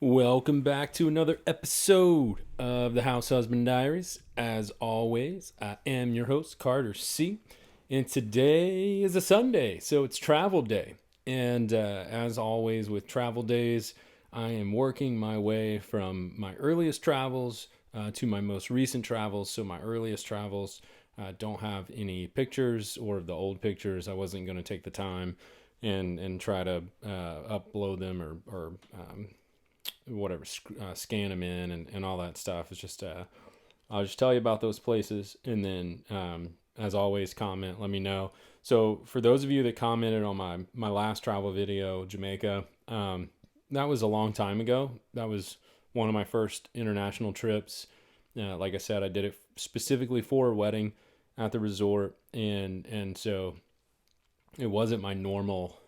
Welcome back to another episode of the House Husband Diaries. As always, I am your host, Carter C. And today is a Sunday, so it's travel day. And as always, with travel days, I am working my way from my earliest travels to my most recent travels. So, my earliest travels don't have any pictures, or of the old pictures. I wasn't going to take the time and try to upload them or whatever, scan them in and all that stuff. It's just I'll just tell you about those places, and then as always, comment, let me know. So for those of you that commented on my last travel video, Jamaica, that was a long time ago. That was one of my first international trips. Like I said, I did it specifically for a wedding at the resort, and so it wasn't my normal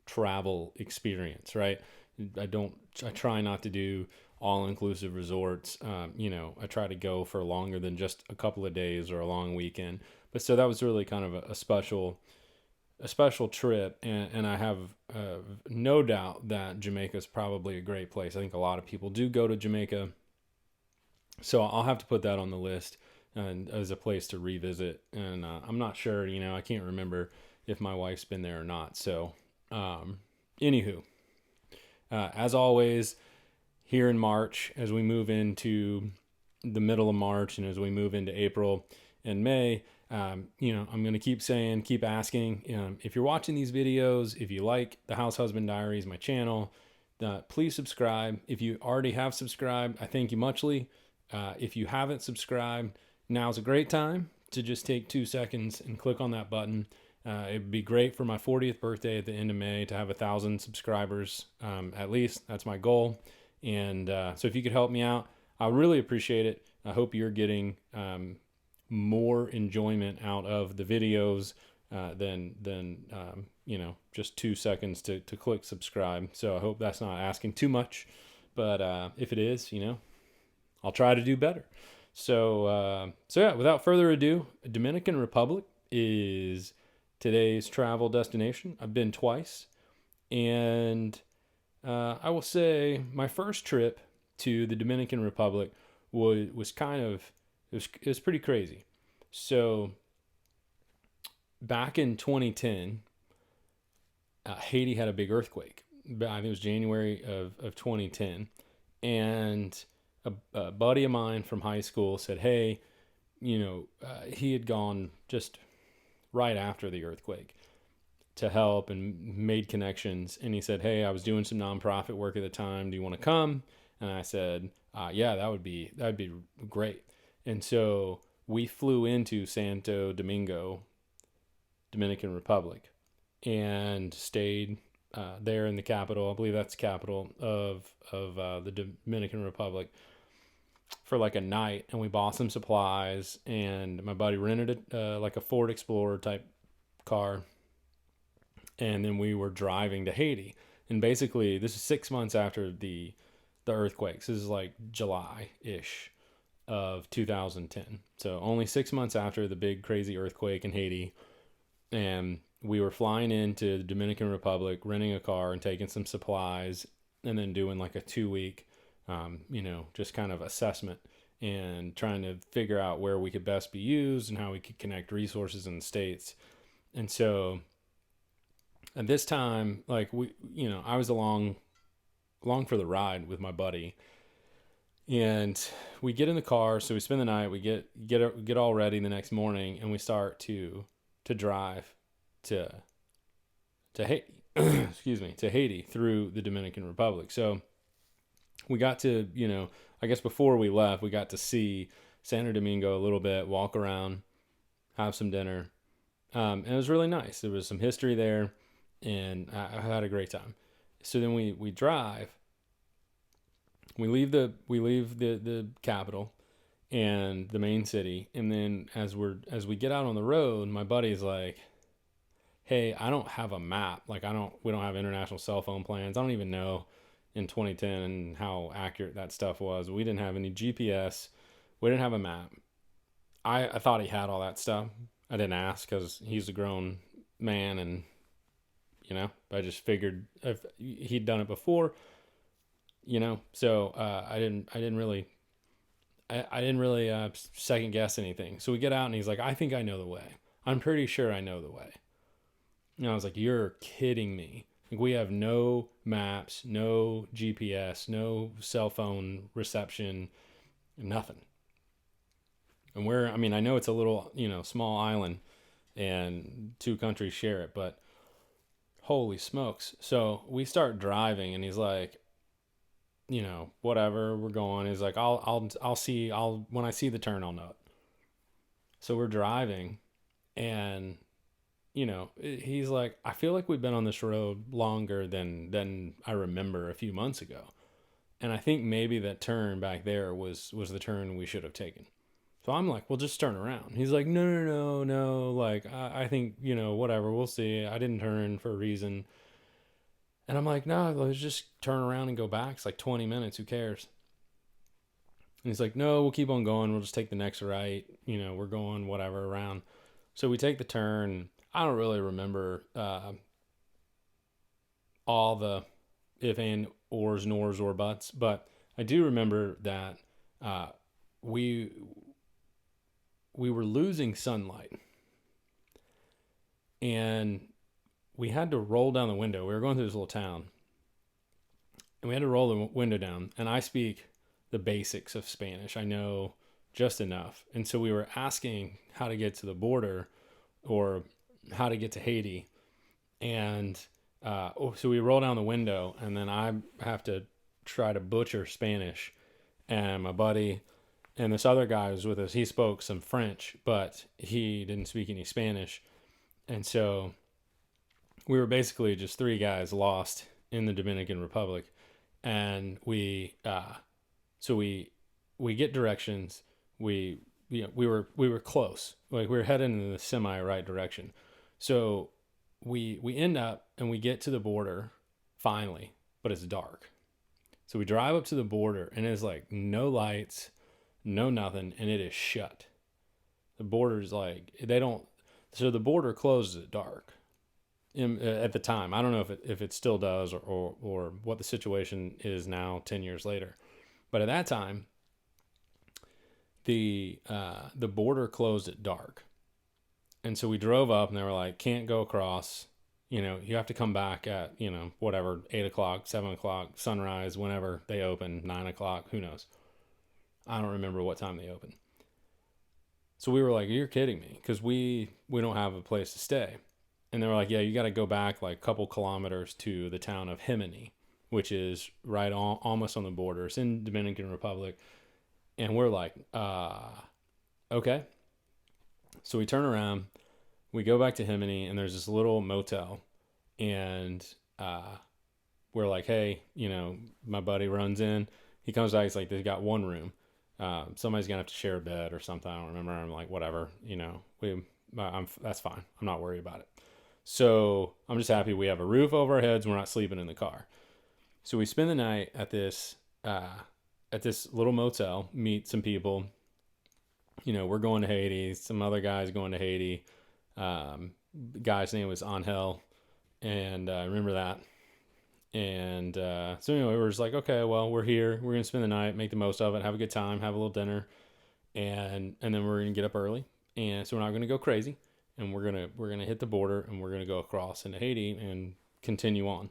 travel experience, right? I don't. I try not to do all inclusive resorts. I try to go for longer than just a couple of days or a long weekend. But so that was really kind of a special trip, and I have no doubt that Jamaica is probably a great place. I think a lot of people do go to Jamaica, so I'll have to put that on the list and as a place to revisit. And I'm not sure. I can't remember if my wife's been there or not. So, anywho, as always, here in March, as we move into the middle of March and as we move into April and May, I'm going to keep asking. If you're watching these videos, if you like the House Husband Diaries, my channel, please subscribe. If you already have subscribed, I thank you muchly. If you haven't subscribed, now's a great time to just take 2 seconds and click on that button. It'd be great for my 40th birthday at the end of May to have 1,000 subscribers, at least. That's my goal. And so if you could help me out, I really appreciate it. I hope you're getting more enjoyment out of the videos than just 2 seconds to click subscribe. So I hope that's not asking too much. But if it is, I'll try to do better. So yeah, without further ado, Dominican Republic is today's travel destination. I've been twice, and I will say my first trip to the Dominican Republic was kind of it was pretty crazy. So back in 2010, Haiti had a big earthquake. I think it was January of 2010, and a buddy of mine from high school said, "Hey, he had gone just right after the earthquake to help and made connections. And he said, hey, I was doing some nonprofit work at the time. Do you want to come? And I said, yeah, that'd be great. And so we flew into Santo Domingo, Dominican Republic, and stayed there in the capital. I believe that's the capital of the Dominican Republic for like a night, and we bought some supplies, and my buddy rented like a Ford Explorer type car, and then we were driving to Haiti. And basically this is 6 months after the earthquakes. This is like July-ish of 2010, so only 6 months after the big crazy earthquake in Haiti. And we were flying into the Dominican Republic, renting a car and taking some supplies, and then doing like a 2 week just kind of assessment and trying to figure out where we could best be used and how we could connect resources in the States. And so at this time, like I was along for the ride with my buddy, and we get in the car. So we spend the night, we get all ready the next morning, and we start to drive to Haiti, excuse me, to Haiti through the Dominican Republic. So we got to, I guess before we left, we got to see Santo Domingo a little bit, walk around, have some dinner. And it was really nice. There was some history there, and I had a great time. So then we drive, we leave the capital and the main city. And then as we get out on the road, my buddy's like, hey, I don't have a map. Like we don't have international cell phone plans. I don't even know in 2010 how accurate that stuff was. We didn't have any GPS. We didn't have a map. I thought he had all that stuff. I didn't ask because he's a grown man, and I just figured if he'd done it before, So I didn't really second guess anything. So we get out and he's like, I think I know the way. I'm pretty sure I know the way. And I was like, you're kidding me. Like, we have no maps, no GPS, no cell phone reception, nothing. And I know it's a little, small island and two countries share it, but holy smokes. So we start driving and he's like, whatever, we're going. He's like, when I see the turn, I'll know it. So we're driving and he's like, I feel like we've been on this road longer than I remember a few months ago. And I think maybe that turn back there was the turn we should have taken. So I'm like, well, just turn around. He's like, no, no, no, no. Like, I think, whatever, we'll see. I didn't turn for a reason. And I'm like, no, let's just turn around and go back. It's like 20 minutes. Who cares? And he's like, no, we'll keep on going. We'll just take the next right. We're going whatever around. So we take the turn. I don't really remember all the if and ors, nors, or buts, but I do remember that uh, we were losing sunlight, and we had to roll down the window. We were going through this little town, and we had to roll the window down. And I speak the basics of Spanish. I know just enough, and so we were asking how to get to the border or how to get to Haiti, and so we roll down the window, and then I have to try to butcher Spanish, and my buddy and this other guy was with us. He spoke some French, but he didn't speak any Spanish, and so we were basically just three guys lost in the Dominican Republic, and so we get directions. We were close, like we were heading in the semi right direction, so we end up and we get to the border finally, but it's dark. So we drive up to the border and it's like no lights, no nothing, and it is shut. The border's like they don't. So the border closes at dark. At the time, I don't know if it still does or what the situation is now 10 years later, but at that time, the border closed at dark. And so we drove up and they were like, can't go across, you have to come back at, whatever, 8 o'clock, 7 o'clock, sunrise, whenever they open, 9 o'clock, who knows? I don't remember what time they open. So we were like, you're kidding me, because we don't have a place to stay. And they were like, yeah, you got to go back like a couple kilometers to the town of Haiti, which is right on, almost on the border. It's in Dominican Republic. And we're like, okay. So we turn around, we go back to Haiti, and there's this little motel. And we're like, hey, my buddy runs in. He comes out, he's like, they've got one room. Somebody's going to have to share a bed or something. I don't remember. I'm like, whatever, that's fine. I'm not worried about it. So I'm just happy we have a roof over our heads. We're not sleeping in the car. So we spend the night at this little motel, meet some people. We're going to Haiti. Some other guys going to Haiti. Guy's name was Angel, and I remember that. And so anyway, we're just like, okay, well, we're here. We're gonna spend the night, make the most of it, have a good time, have a little dinner, and then we're gonna get up early. And so we're not gonna go crazy, and we're gonna hit the border, and we're gonna go across into Haiti and continue on.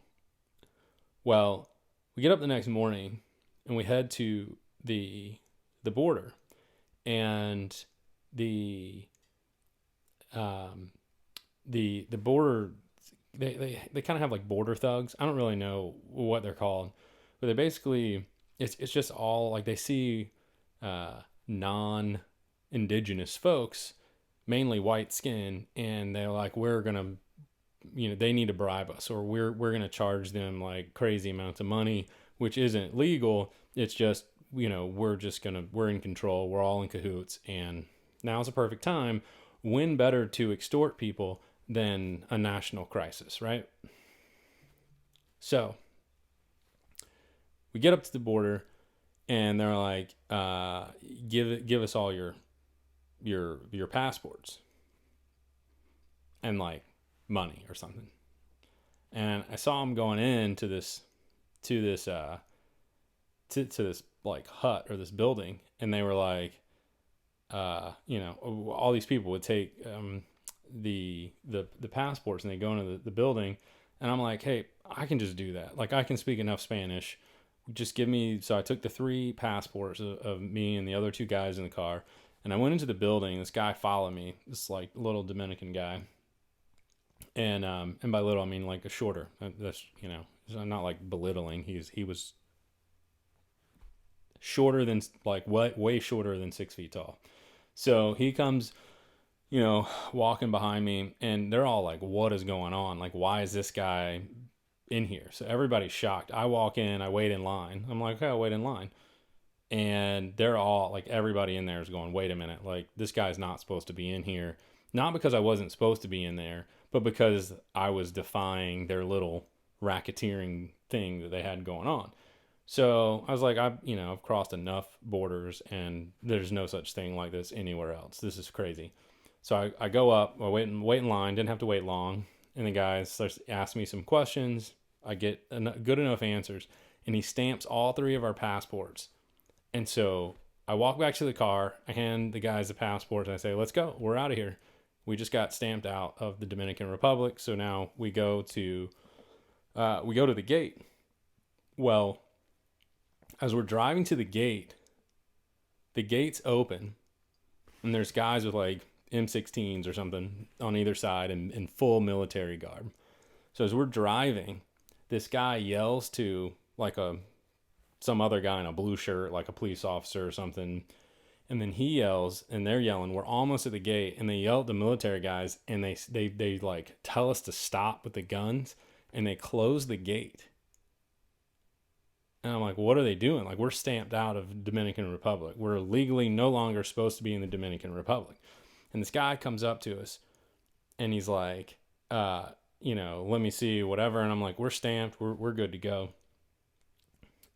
Well, we get up the next morning, and we head to the border, and the border, they kind of have like border thugs. I don't really know what they're called, but they basically it's just all like they see non-indigenous folks, mainly white skin, and they're like, we're gonna, they need to bribe us, or we're gonna charge them like crazy amounts of money, which isn't legal. It's just, we're in control, we're all in cahoots, and now's a perfect time. When better to extort people than a national crisis, right? So we get up to the border, and they're like, give us all your passports and like money or something. And I saw them going into this to this like hut or this building, and they were like, all these people would take the passports and they go into the building, and I'm like, hey, I can just do that. Like I can speak enough Spanish. Just give me. So I took the 3 passports of me and the other 2 guys in the car, and I went into the building. This guy followed me. This like little Dominican guy, and by little I mean like a shorter. That's I'm not like belittling. He was shorter than like way shorter than 6 feet tall. So he comes, walking behind me, and they're all like, what is going on? Like, why is this guy in here? So everybody's shocked. I walk in, I wait in line. I'm like, okay, I'll wait in line. And they're all like, everybody in there is going, wait a minute. Like, this guy's not supposed to be in here. Not because I wasn't supposed to be in there, but because I was defying their little racketeering thing that they had going on. So I was like, I've crossed enough borders, and there's no such thing like this anywhere else. This is crazy. So I go up, I wait in line, didn't have to wait long. And the guy starts asking me some questions. I get good enough answers, and he stamps all 3 of our passports. And so I walk back to the car, I hand the guys the passports, and I say, let's go. We're out of here. We just got stamped out of the Dominican Republic. So now we go to the gate. Well, as we're driving to the gate's open, and there's guys with like M16s or something on either side in full military garb. So as we're driving, this guy yells to like some other guy in a blue shirt, like a police officer or something. And then he yells, and they're yelling, we're almost at the gate. And they yell at the military guys, and they like tell us to stop with the guns, and they close the gate. And I'm like, what are they doing? Like, we're stamped out of Dominican Republic. We're legally no longer supposed to be in the Dominican Republic. And this guy comes up to us, and he's like, let me see, whatever. And I'm like, we're stamped. We're good to go.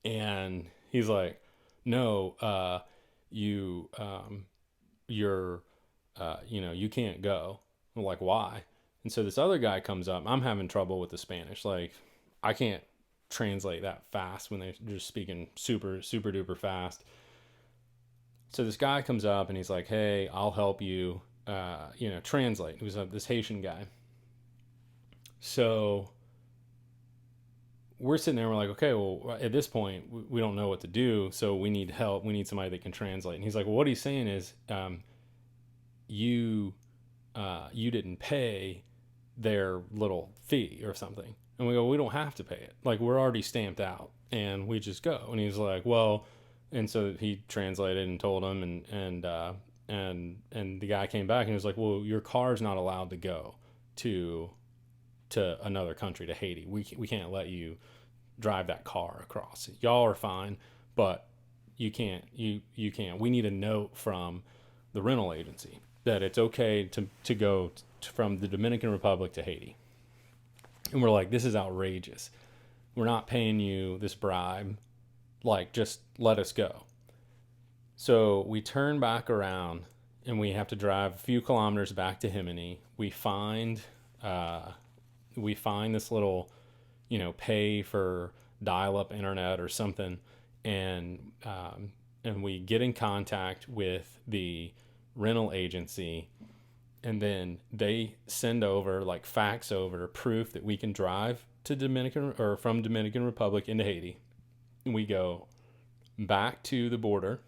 And he's like, no, you can't go. I'm like, why? And so this other guy comes up. I'm having trouble with the Spanish. Like, I can't translate that fast when they're just speaking super, super duper fast. So this guy comes up and he's like, hey, I'll help you, translate. He was this Haitian guy. So we're sitting there, we're like, okay, well, at this point, we don't know what to do, so we need help. We need somebody that can translate. And he's like, well, what he's saying is, you didn't pay their little fee or something. And we go, we don't have to pay it. Like, we're already stamped out, and we just go. And he's like, well, and so he translated and told him, and the guy came back and he was like, well, your car's not allowed to go to another country, to Haiti. We can't let you drive that car across. Y'all are fine, but you can't. We need a note from the rental agency that it's okay to go from the Dominican Republic to Haiti. And we're like, this is outrageous. We're not paying you this bribe. Like, just let us go. So we turn back around, and we have to drive a few kilometers back to Jiminy. We find this little, pay for dial-up internet or something, and we get in contact with the rental agency, and then they send over, like, fax over proof that we can drive to from Dominican Republic into Haiti. And we go back to the border.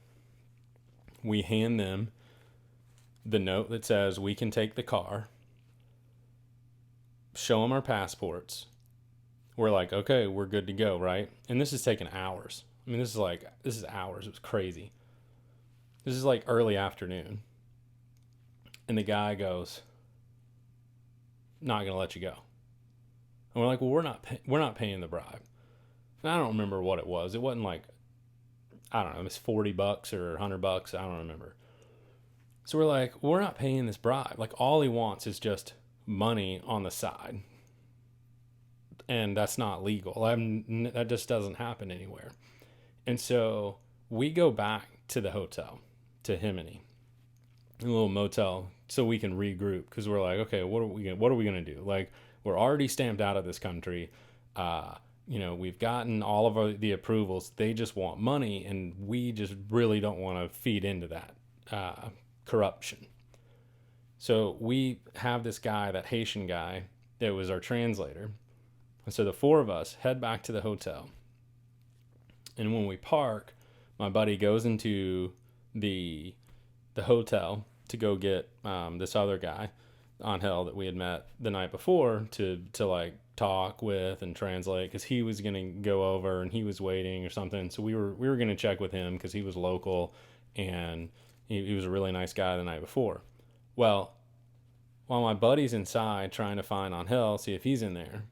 We hand them the note that says we can take the car. Show them our passports. We're like, okay, we're good to go, right? And this is taking hours. I mean, this is hours. It was crazy. This is like early afternoon. And the guy goes, not going to let you go. And we're like, well, we're not paying the bribe. And I don't remember what it was. It wasn't like, I don't know, it was $40 or $100. I don't remember. So we're like, we're not paying this bribe. Like, all he wants is just money on the side. And that's not legal. That just doesn't happen anywhere. And so we go back to the hotel, to Jiminy, a little motel, so we can regroup, because we're like, okay, what are we gonna do? Like, we're already stamped out of this country. we've gotten all of the approvals. They just want money, and we just really don't want to feed into that corruption. So we have this guy, that Haitian guy, that was our translator. And so the four of us head back to the hotel. And when we park, my buddy goes into the hotel to go get this other guy, Angel, that we had met the night before, to like talk with and translate, because he was gonna go over and he was waiting or something. So we were gonna check with him because he was local, and he was a really nice guy the night before. Well, while my buddy's inside trying to find Angel, see if he's in there,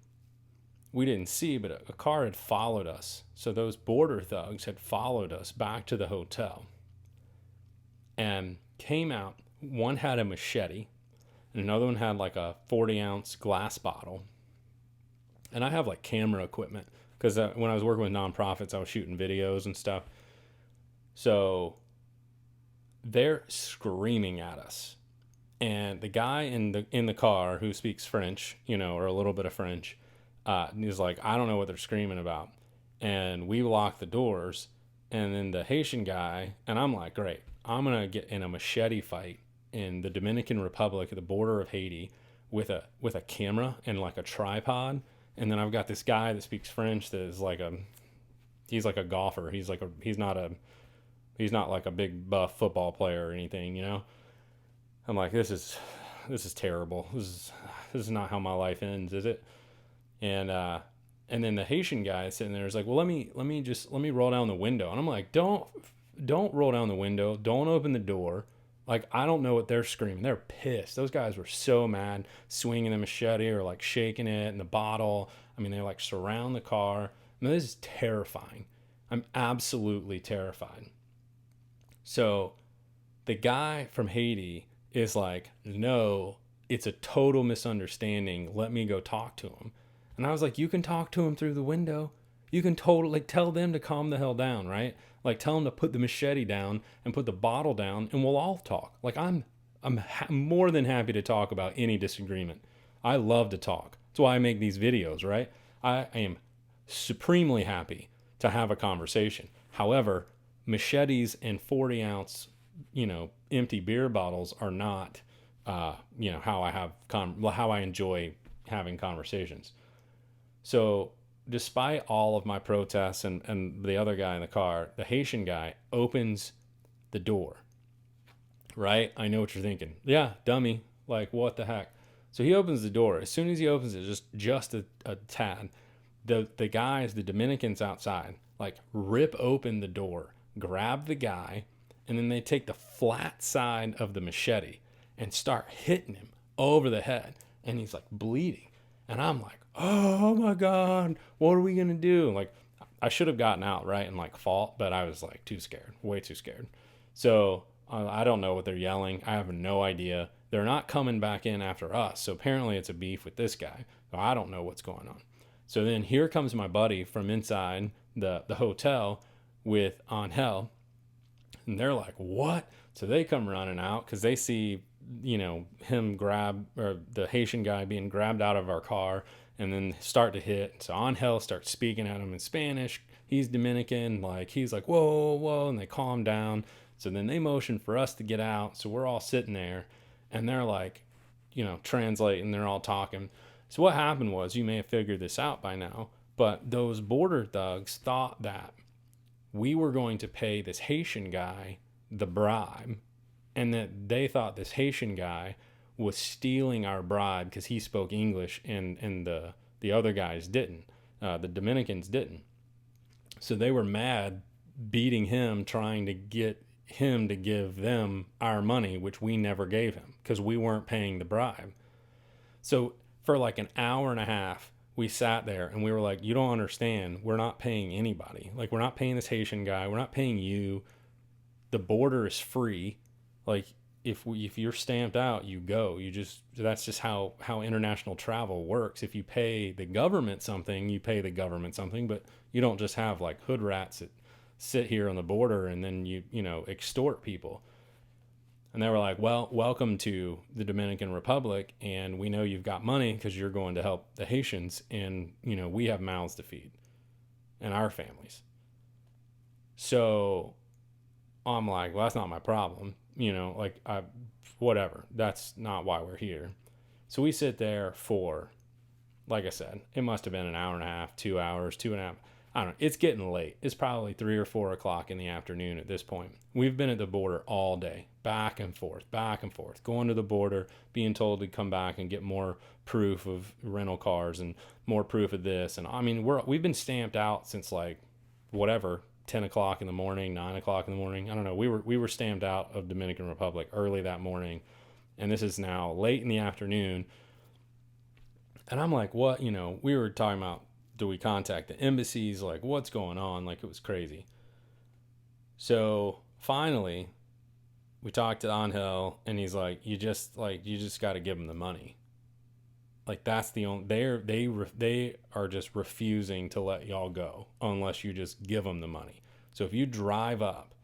we didn't see, but a car had followed us. So those border thugs had followed us back to the hotel and came out. One had a machete, and another one had like a 40-ounce glass bottle. And I have like camera equipment because when I was working with nonprofits, I was shooting videos and stuff. So they're screaming at us. And the guy in the car who speaks French, or a little bit of French, he's like, I don't know what they're screaming about. And we lock the doors, and then the Haitian guy, and I'm like, great, I'm going to get in a machete fight in the Dominican Republic at the border of Haiti with a camera and like a tripod. And then I've got this guy that speaks French that is he's like a golfer. He's not like a big buff football player or anything, I'm like, this is terrible. This is not how my life ends, is it? And then the Haitian guy sitting there is like, well, let me roll down the window. And I'm like, don't roll down the window. Don't open the door. Like, I don't know what they're screaming. They're pissed. Those guys were so mad, swinging the machete or like shaking it and the bottle. I mean, they like surround the car. I mean, this is terrifying. I'm absolutely terrified. So the guy from Haiti is like, no, it's a total misunderstanding. Let me go talk to him. And I was like, you can talk to him through the window. You can totally tell them to calm the hell down, right? Like, tell them to put the machete down and put the bottle down, and we'll all talk. Like, I'm more than happy to talk about any disagreement. I love to talk. That's why I make these videos, right? I am supremely happy to have a conversation. However, machetes and 40-ounce, empty beer bottles are not, how I enjoy having conversations. So despite all of my protests and the other guy in the car, the Haitian guy opens the door, right? I know what you're thinking. Yeah, dummy. Like, what the heck? So he opens the door. As soon as he opens it, just a tad, the guys, the Dominicans outside, like, rip open the door, grab the guy, and then they take the flat side of the machete and start hitting him over the head. And he's like bleeding. And I'm like, oh my God, what are we going to do? Like, I should have gotten out, right, and like fought, but I was like too scared, way too scared. So I don't know what they're yelling. I have no idea. They're not coming back in after us. So apparently it's a beef with this guy. So I don't know what's going on. So then here comes my buddy from inside the hotel with Angel. And they're like, what? So they come running out because they see, him or the Haitian guy being grabbed out of our car, and then start to hit. So Angel starts speaking at him in Spanish. He's Dominican. Like, he's like, whoa, whoa. And they calm down. So then they motion for us to get out. So we're all sitting there, and they're like, translating. They're all talking. So what happened was, you may have figured this out by now, but those border thugs thought that we were going to pay this Haitian guy the bribe, and that they thought this Haitian guy was stealing our bribe because he spoke English and the other guys didn't. The Dominicans didn't. So they were mad, beating him, trying to get him to give them our money, which we never gave him because we weren't paying the bribe. So for like an hour and a half, we sat there and we were like, you don't understand. We're not paying anybody. Like, we're not paying this Haitian guy. We're not paying you. The border is free. Like, if you're stamped out, you go. That's just how international travel works. If you pay the government something, you pay the government something, but you don't just have like hood rats that sit here on the border and then you extort people. And they were like, well, welcome to the Dominican Republic, and we know you've got money because you're going to help the Haitians, and we have mouths to feed. and our families. So I'm like, well, that's not my problem. Like, whatever. That's not why we're here. So we sit there for, like I said, it must have been an hour and a half, 2 hours, 2.5. I don't know. It's getting late. It's probably 3 or 4 o'clock in the afternoon at this point. We've been at the border all day, back and forth, going to the border, being told to come back and get more proof of rental cars and more proof of this. And I mean, we've been stamped out since like whatever, 10 o'clock in the morning, 9 o'clock in the morning. I don't know. We were stamped out of Dominican Republic early that morning, and this is now late in the afternoon. And I'm like, what? We were talking about, do we contact the embassies? Like, what's going on? Like, it was crazy. So finally, we talked to Angel, and he's like, you just got to give them the money. Like, that's the only, they are just refusing to let y'all go unless you just give them the money. So if you drive up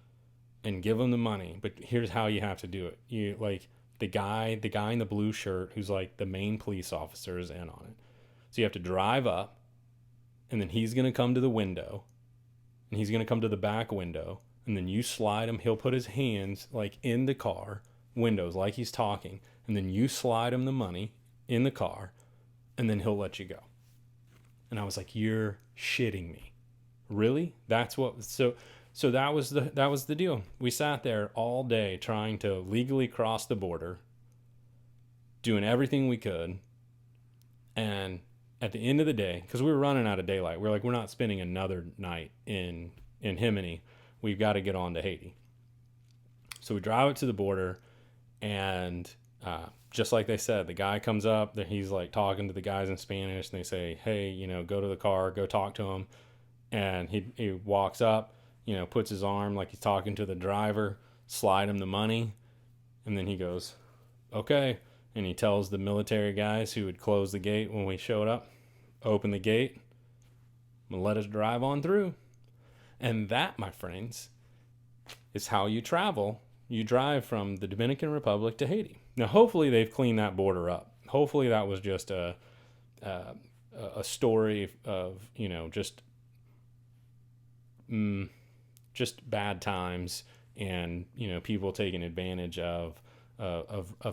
and give them the money, but here's how you have to do it. You like, the guy in the blue shirt who's like the main police officer is in on it. So you have to drive up, and then he's going to come to the window, and he's going to come to the back window, and then you slide him. He'll put his hands like in the car windows like he's talking, and then you slide him the money in the car, and then he'll let you go. And I was like, you're shitting me. Really? That's what, so that was the deal. We sat there all day trying to legally cross the border, doing everything we could. And at the end of the day, because we were running out of daylight, we're like, we're not spending another night in Jiminy. We've got to get on to Haiti. So we drive it to the border, and just like they said, the guy comes up, he's like talking to the guys in Spanish, and they say, hey, go to the car, go talk to him. And he walks up, puts his arm like he's talking to the driver, slide him the money, and then he goes, okay. And he tells the military guys who would close the gate when we showed up, open the gate, and let us drive on through. And that, my friends, is how you travel. You drive from the Dominican Republic to Haiti. Now, hopefully they've cleaned that border up. Hopefully that was just a story of, just bad times and, people taking advantage of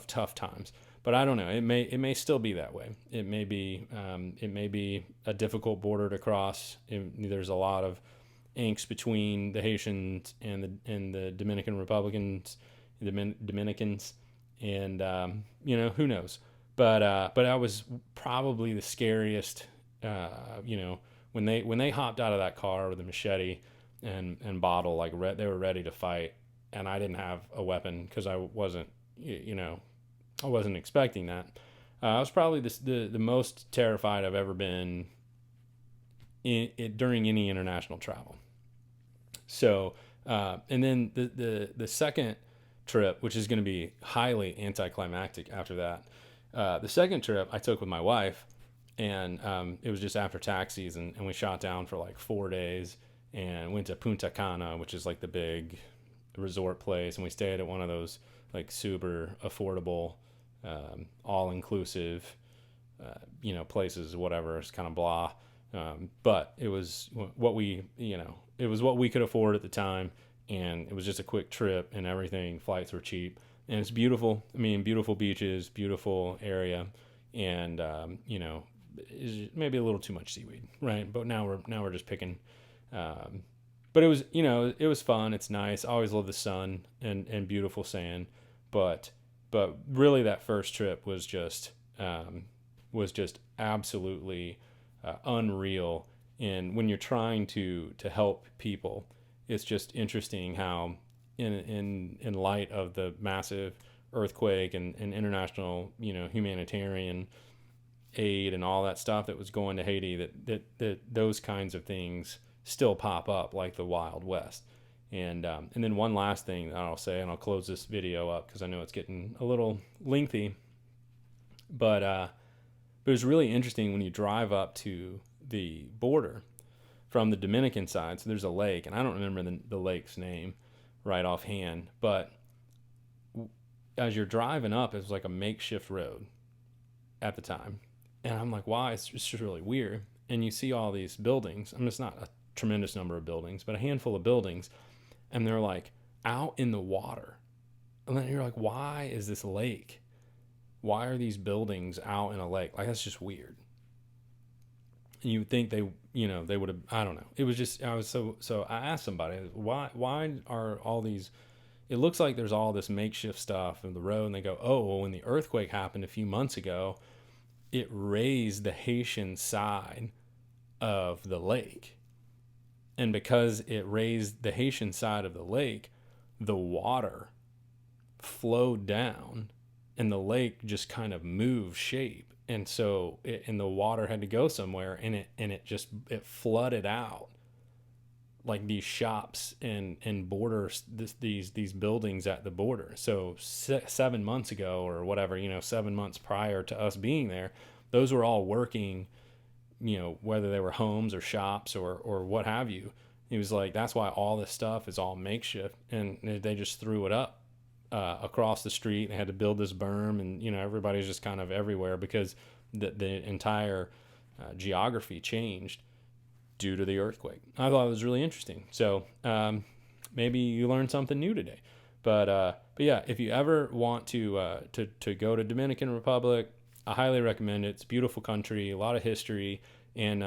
tough times. But I don't know. It may still be that way. It may be a difficult border to cross. There's a lot of angst between the Haitians and the Dominican Republicans, Dominicans, and who knows. But that was probably the scariest. When they hopped out of that car with a machete and bottle, like they were ready to fight, and I didn't have a weapon because I wasn't expecting that. I was probably the most terrified I've ever been during any international travel. So, and then the second trip, which is going to be highly anticlimactic after that, the second trip I took with my wife, and it was just after tax season, and we shot down for like 4 days and went to Punta Cana, which is like the big resort place, and we stayed at one of those like super affordable, all-inclusive, places, whatever. It's kind of blah. But it was what we could afford at the time, and it was just a quick trip and everything. Flights were cheap, and it's beautiful. I mean, beautiful beaches, beautiful area, and maybe a little too much seaweed, right? But now we're just picking. But it was fun. It's nice. I always love the sun and beautiful sand, but really that first trip was just absolutely unreal. And when you're trying to help people, it's just interesting how in light of the massive earthquake and international humanitarian aid and all that stuff that was going to Haiti, that those kinds of things still pop up like the Wild West. And then one last thing that I'll say, and I'll close this video up because I know it's getting a little lengthy, but it was really interesting when you drive up to the border from the Dominican side. So there's a lake, and I don't remember the lake's name right offhand, but as you're driving up, it was like a makeshift road at the time. And I'm like, wow, it's just really weird. And you see all these buildings. I mean, it's not a tremendous number of buildings, but a handful of buildings, and they're like out in the water. And then you're like, why is this lake? Why are these buildings out in a lake? Like, that's just weird. And you would think they would have, I don't know. It was just, so I asked somebody, why are all these, it looks like there's all this makeshift stuff in the road. And they go, oh, well, when the earthquake happened a few months ago, it raised the Haitian side of the lake. And because it raised the Haitian side of the lake, the water flowed down and the lake just kind of moved shape. And so the water had to go somewhere, and it flooded out like these shops and borders, these buildings at the border. So 7 months ago or whatever, 7 months prior to us being there, those were all working, whether they were homes or shops or what have you. It was like, that's why all this stuff is all makeshift, and they just threw it up across the street. They had to build this berm, and everybody's just kind of everywhere because the entire geography changed due to the earthquake. I thought it was really interesting. So maybe you learned something new today. But yeah, if you ever want to go to Dominican Republic, I highly recommend it. It's a beautiful country, a lot of history, and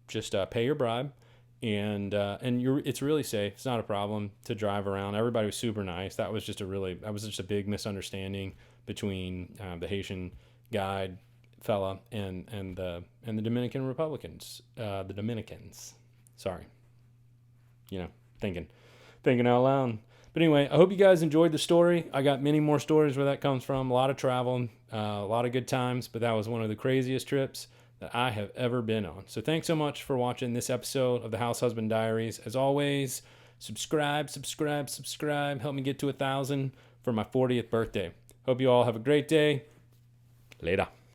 just pay your bribe. And it's really safe. It's not a problem to drive around. Everybody was super nice. That was just a big misunderstanding between the Haitian guide fella and the Dominican Republicans. The Dominicans. Sorry. Thinking out loud. But anyway, I hope you guys enjoyed the story. I got many more stories where that comes from. A lot of traveling, a lot of good times, but that was one of the craziest trips that I have ever been on. So thanks so much for watching this episode of the House Husband Diaries. As always, subscribe. Help me get to 1,000 for my 40th birthday. Hope you all have a great day. Later.